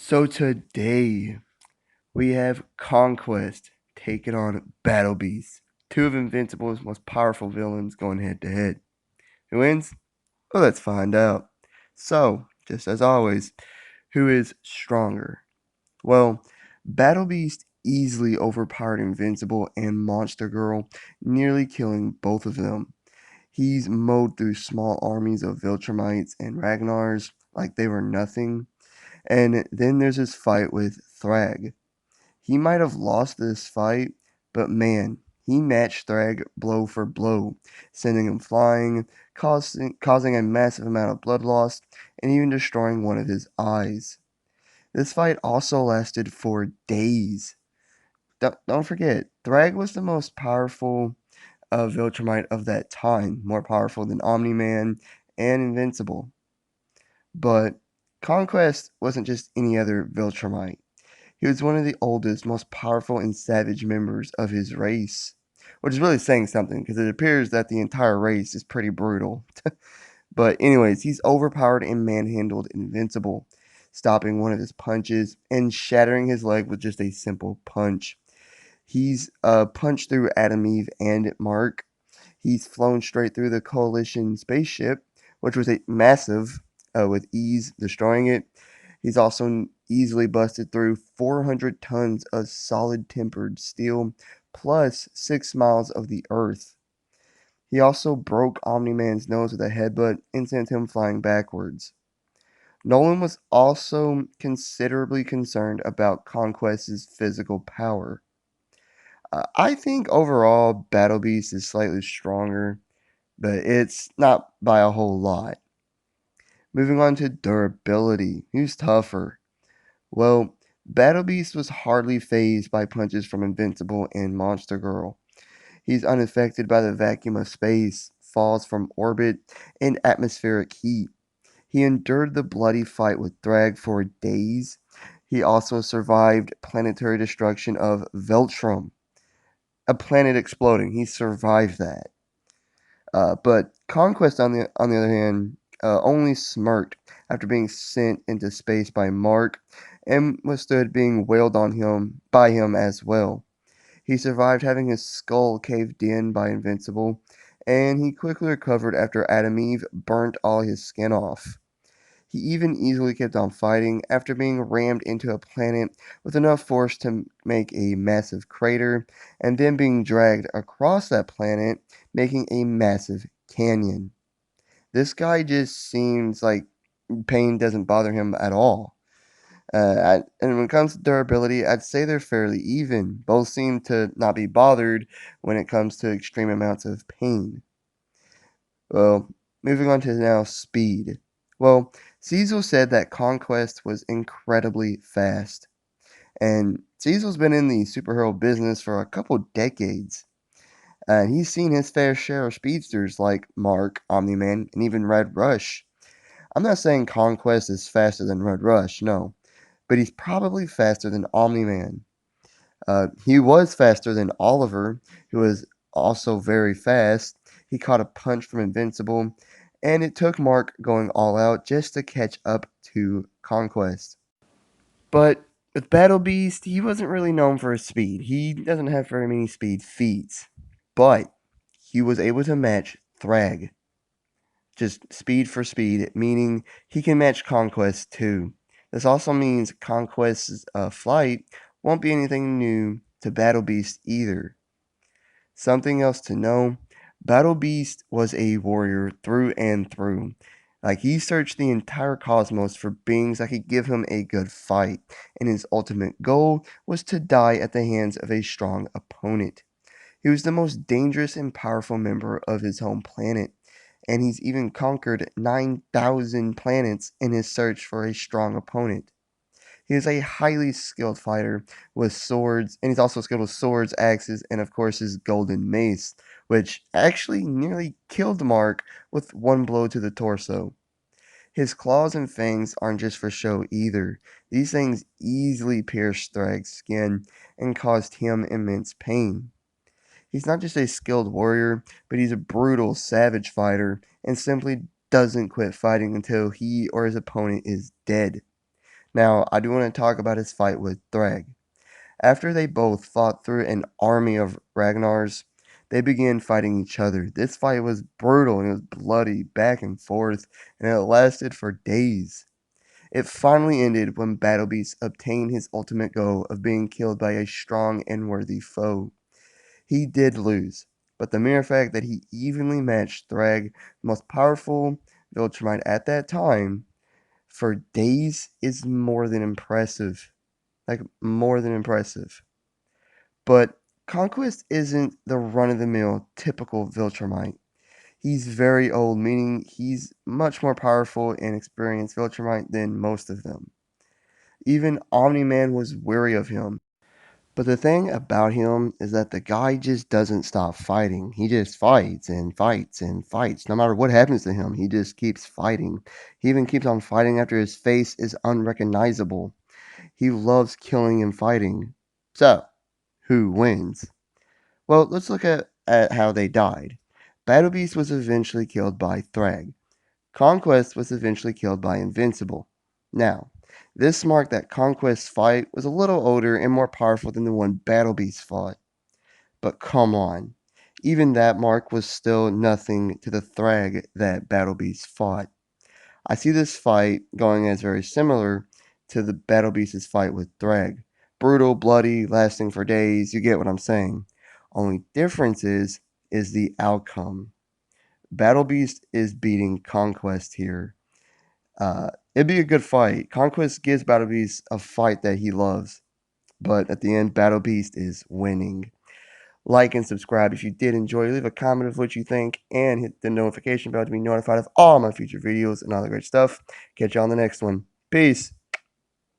So today we have Conquest taking on Battle Beast, two of Invincible's most powerful villains going head to head. Who wins? Well, let's find out. So, just as always, who is stronger? Well, Battle Beast easily overpowered Invincible and Monster Girl, nearly killing both of them. He's mowed through small armies of Viltrumites and Ragnars like they were nothing. And then there's his fight with Thrag. He might have lost this fight, but man, he matched Thrag blow for blow, sending him flying, causing a massive amount of blood loss, and even destroying one of his eyes. This fight also lasted for days. Don't forget, Thrag was the most powerful Viltrumite of that time, more powerful than Omni-Man and Invincible. But Conquest wasn't just any other Viltrumite. He was one of the oldest, most powerful, and savage members of his race, which is really saying something because it appears that the entire race is pretty brutal. But, anyways, he's overpowered and manhandled Invincible, stopping one of his punches and shattering his leg with just a simple punch. He's punched through Adam Eve and Mark. He's flown straight through the Coalition spaceship, which was a massive, with ease, destroying it. He's also easily busted through 400 tons of solid tempered steel, plus 6 miles of the earth. He also broke Omni Man's nose with a headbutt and sent him flying backwards. Nolan was also considerably concerned about Conquest's physical power. I think overall Battle Beast is slightly stronger, but it's not by a whole lot. Moving on to durability. Who's tougher? Well, Battle Beast was hardly fazed by punches from Invincible and Monster Girl. He's unaffected by the vacuum of space, falls from orbit, and atmospheric heat. He endured the bloody fight with Thrag for days. He also survived planetary destruction of Veltrum, a planet exploding. He survived that. But Conquest, on the other hand, only smirked after being sent into space by Mark, and withstood being wailed on him by him as well. He survived having his skull caved in by Invincible, and he quickly recovered after Adam Eve burnt all his skin off. He even easily kept on fighting after being rammed into a planet with enough force to make a massive crater, and then being dragged across that planet, making a massive canyon. This guy just seems like pain doesn't bother him at all. And when it comes to durability, I'd say they're fairly even. Both seem to not be bothered when it comes to extreme amounts of pain. Well, moving on to now speed. Well, Cecil said that Conquest was incredibly fast. And Cecil's been in the superhero business for a couple decades. And he's seen his fair share of speedsters like Mark, Omni-Man, and even Red Rush. I'm not saying Conquest is faster than Red Rush, no. But he's probably faster than Omni-Man. He was faster than Oliver, who was also very fast. He caught a punch from Invincible, and it took Mark going all out just to catch up to Conquest. But with Battle Beast, he wasn't really known for his speed. He doesn't have very many speed feats. But he was able to match Thrag. Just speed for speed, meaning he can match Conquest too. This also means Conquest's flight won't be anything new to Battle Beast either. Something else to know, Battle Beast was a warrior through and through. Like, he searched the entire cosmos for beings that could give him a good fight, and his ultimate goal was to die at the hands of a strong opponent. He was the most dangerous and powerful member of his home planet, and he's even conquered 9,000 planets in his search for a strong opponent. He is a highly skilled fighter with swords, and he's also skilled with swords, axes, and of course his golden mace, which actually nearly killed Mark with one blow to the torso. His claws and fangs aren't just for show either. These things easily pierced Thrag's skin and caused him immense pain. He's not just a skilled warrior, but he's a brutal, savage fighter and simply doesn't quit fighting until he or his opponent is dead. Now, I do want to talk about his fight with Thrag. After they both fought through an army of Ragnars, they began fighting each other. This fight was brutal and it was bloody, back and forth, and it lasted for days. It finally ended when Battle Beast obtained his ultimate goal of being killed by a strong and worthy foe. He did lose, but the mere fact that he evenly matched Thrag, the most powerful Viltrumite at that time, for days is more than impressive. Like, more than impressive. But Conquest isn't the run of the mill typical Viltrumite. He's very old, meaning he's much more powerful and experienced Viltrumite than most of them. Even Omni Man was wary of him. But the thing about him is that the guy just doesn't stop fighting. He just fights and fights and fights. No matter what happens to him, he just keeps fighting. He even keeps on fighting after his face is unrecognizable. He loves killing and fighting. So, who wins? Well, let's look at how they died. Battle Beast was eventually killed by Thrag. Conquest was eventually killed by Invincible. Now, this marked that Conquest's fight was a little older and more powerful than the one Battle Beast fought. But come on, even that mark was still nothing to the Thrag that Battle Beast fought. I see this fight going as very similar to the Battle Beast's fight with Thrag. Brutal, bloody, lasting for days, you get what I'm saying. Only difference is the outcome. Battle Beast is beating Conquest here. It'd be a good fight. Conquest gives Battle Beast a fight that he loves, but at the end, Battle Beast is winning. Like and subscribe if you did enjoy. Leave a comment of what you think and hit the notification bell to be notified of all my future videos and all the great stuff. Catch you on the next one. Peace.